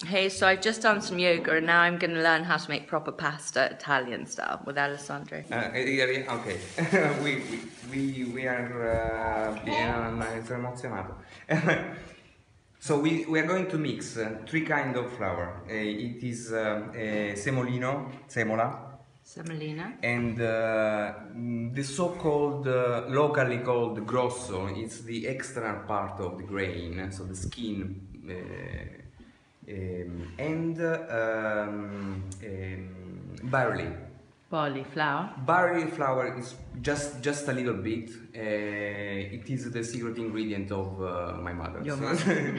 Hey, so I've just done some yoga and now I'm going to learn how to make proper pasta Italian style with Alessandro. Ok, we are sono emozionato. So we are going to mix three kind of flour. It is semolino, semola, Semolina. and the so-called locally called grosso. It's the external part of the grain, so the skin. Barley. Barley flour. Barley flour is just a little bit. It is the secret ingredient of my mother. Your mother.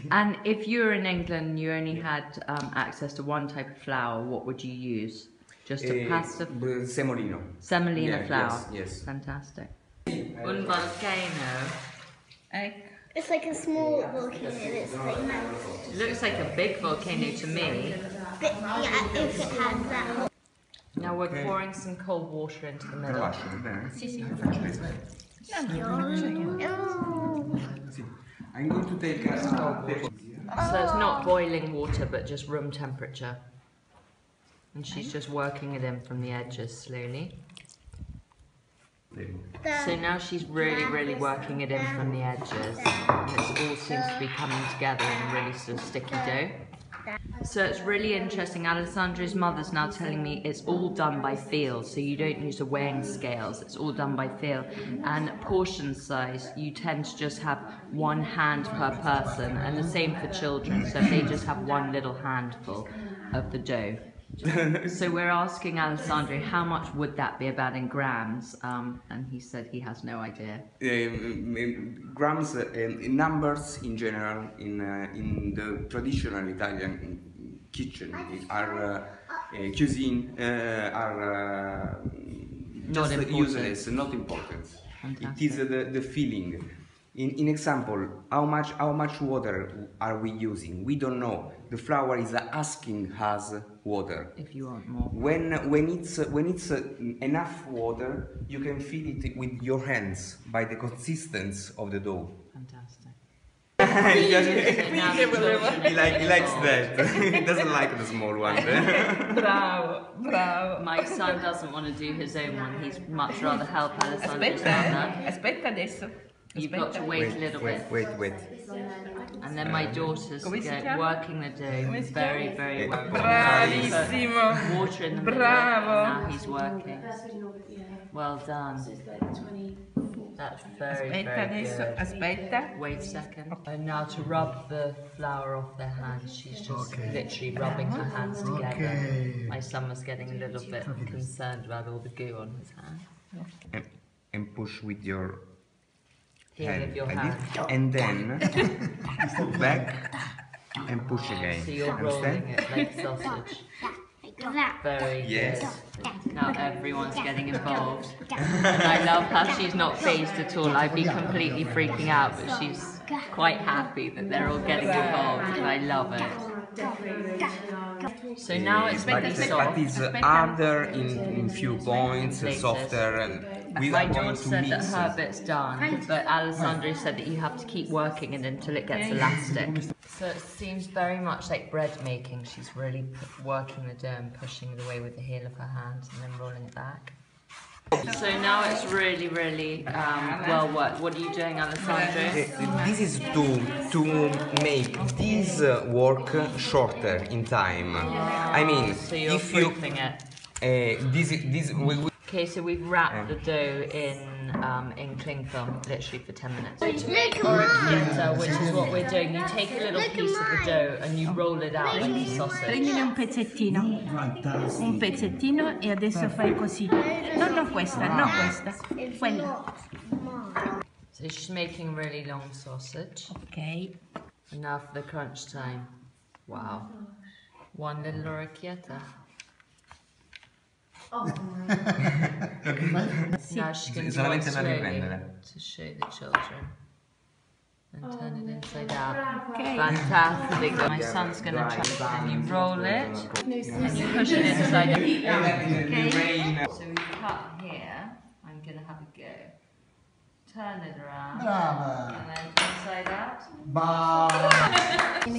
And if you were in England and you only had access to one type of flour, what would you use? Just a pasta? Semolino. Semolina Yeah, flour. Yes. Fantastic. Un volcano. It's like a small volcano. It's like It looks like a big volcano to me. yeah, if it has that. Now we're pouring some cold water into the middle. Sì, lo faccio vedere. Sì. I'm going to take a So it's not boiling water, but just room temperature. And she's just working it in from the edges slowly. So now she's really working it in from the edges. And it all seems to be coming together in a really sort of sticky dough. So it's really interesting. Alessandro's mother's now telling me it's all done by feel, so you don't use the weighing scales, it's all done by feel. And portion size, you tend to just have one hand per person, and the same for children, so they just have one little handful of the dough. So we're asking Alessandro how much would that be about in grams, and he said he has no idea. Grams, numbers in general in the traditional Italian kitchen cuisine are Not just important. useless, not important. Fantastic. It is the feeling. In example, how much water are we using? We don't know. The flour is asking us water. If you want more. When it's enough water, you can feel it with your hands by the consistency of the dough. Fantastic. He likes that. He doesn't like the small one. Bravo, bravo. My son doesn't want to do his own one. He's much rather help Alessandro's mother. Aspetta adesso. You've got to wait a little bit. Wait. And then my daughter's working the dough very well. Bravissimo. Water in the middle. Bravo. And now he's working. Well done. That's very Adesso, good. aspetta. Wait a second. And now to rub the flour off their hands, she's just literally rubbing her hands together. My son was getting a little bit concerned about all the goo on his hand. And push with your Heel of your like hand. this, and then back and push again. So you're rolling it like sausage. Very Yes. good. Now everyone's getting involved. And I love how she's not phased at all. I'd be completely freaking out, but she's quite happy that they're all getting involved, and I love it. So now it's really soft. But it's harder in few points, softer. My Without going daughter to said mix. that her bit's done, but Alessandro said that you have to keep working it until it gets elastic. So it seems very much like bread making. She's really working the dough and pushing it away with the heel of her hand and then rolling it back. So now it's really well worked. What are you doing, Alessandro? This is to make this work shorter in time. I mean, So you're if you proofing it. Okay, so we've wrapped the dough in cling film, literally for 10 minutes. Or a chietta, which is what we're doing. You take a little piece of the dough and you roll it out like a sausage. Prendine un pezzettino e adesso fai così. No, questa, no questa. Quella. So she's making a really long sausage. Ok. And now for the crunch time. Wow. One little orecchietta. Now she can do it slowly to show the children. And turn it inside out. Okay. Fantastic. My son's going to try. And you roll it. And you push it inside out. Okay. So we cut here. I'm going to have a go. turn it around. Brava. And then inside out. Bah.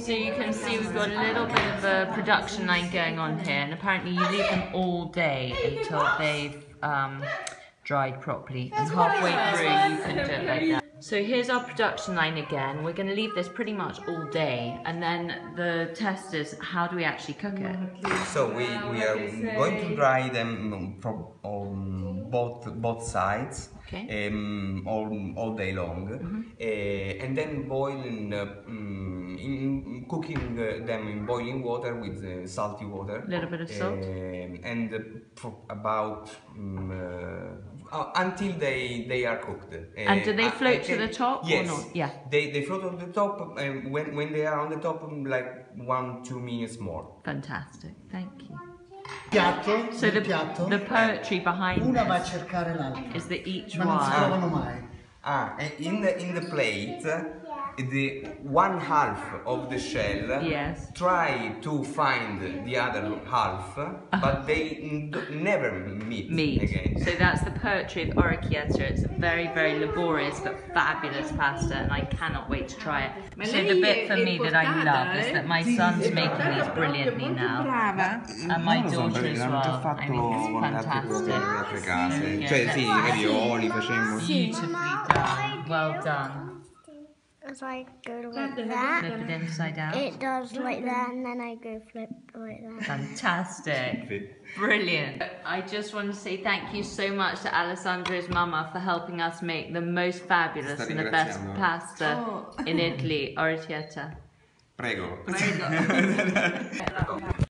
So you can see we've got a little bit of a production line going on here, and apparently you leave them all day until they've dried properly. And halfway through you can do it like that. So here's our production line again. We're going to leave this pretty much all day, and then the test is how do we actually cook it? So we are going to dry them from both sides, Okay. all day long, and then boiling, cooking them in boiling water with salty water. A little bit of salt. And for about until they are cooked. And do they float to the top or yes, not? Yeah. They float on the top, when they are on the top, like 1-2 minutes more. Fantastic, thank you. Piatto, So nel piatto, the poetry behind una va a this cercare l'altra, is that each ma non si one trovano mai. In the plate, the one half of the shell Yes. try to find the other half, but they never meet again. So that's the poetry of orecchietta. It's a very, very laborious but fabulous pasta, and I cannot wait to try it. So the bit for me that I love is that my son's making these brilliantly now, and my daughter as well. I mean, it's fantastic. Cioè sì, ravioli facemmo. Beautifully done. Well done. As I go like that, Flip it inside out. it does like that, and then I go flip like that. Fantastic. Brilliant. I just want to say thank you so much to Alessandro's mama for helping us make the most fabulous and the best pasta in Italy, orecchietta. Prego. Prego.